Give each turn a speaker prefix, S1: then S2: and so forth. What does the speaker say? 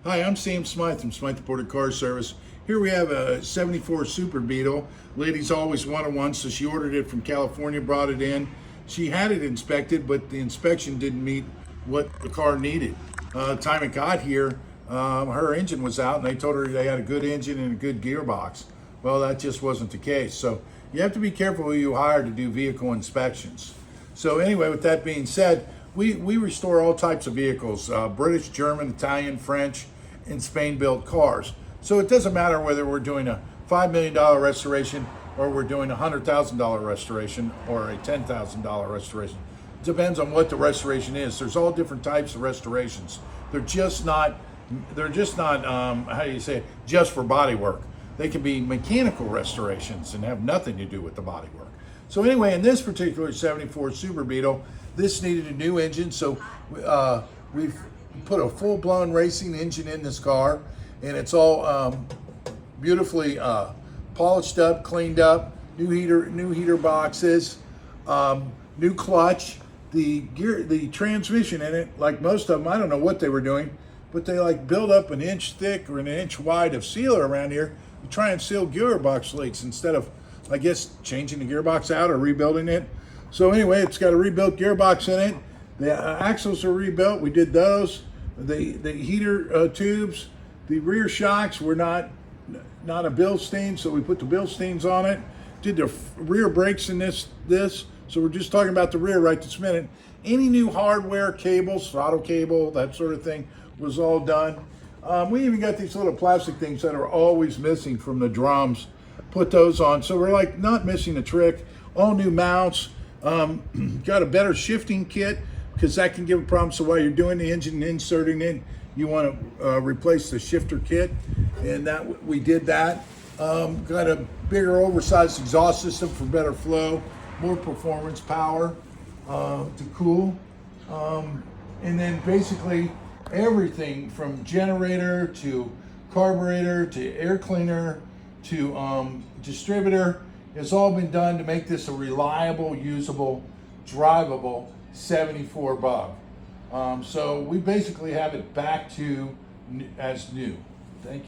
S1: Hi, I'm Sam Smyth from Smyth Motorcar Service. Here we have a 74 Super Beetle. Lady's always wanted one, so she ordered it from California, brought it in. She had it inspected, but the inspection didn't meet what the car needed. The time it got here, her engine was out, and they told her they had a good engine and a good gearbox. Well, that just wasn't the case. So you have to be careful who you hire to do vehicle inspections. So anyway, with that being said, we restore all types of vehicles, British, German, Italian, French, and Spain-built cars. So it doesn't matter whether we're doing a $5 million restoration or we're doing a $100,000 restoration or a $10,000 restoration. It depends on what the restoration is. There's all different types of restorations. They're just not how do you say it, just for body work. They can be mechanical restorations and have nothing to do with the body work. So anyway, in this particular 74 Super Beetle, this needed a new engine, so we've put a full-blown racing engine in this car, and it's all beautifully polished up, cleaned up, new heater boxes, new clutch. The transmission in it, like most of them, I don't know what they were doing, but they like build up an inch thick or an inch wide of sealer around here to try and seal gearbox leaks instead of, I guess, changing the gearbox out or rebuilding it. So anyway, it's got a rebuilt gearbox in it. The axles are rebuilt. We did those. The heater tubes, the rear shocks were not a Bilstein, so we put the Bilsteins on it. Did the rear brakes in this. So we're just talking about the rear right this minute. Any new hardware, cables, throttle cable, that sort of thing was all done. We even got these little plastic things that are always missing from the drums. Put those on. So we're like not missing a trick. All new mounts. Got a better shifting kit because that can give a problem. So while you're doing the engine and inserting it, you want to replace the shifter kit, and that we did that. Got a bigger oversized exhaust system for better flow, more performance power to cool, and then basically everything from generator to carburetor to air cleaner to distributor has all been done to make this a reliable, usable, drivable 74 bug. So we basically have it back to as new.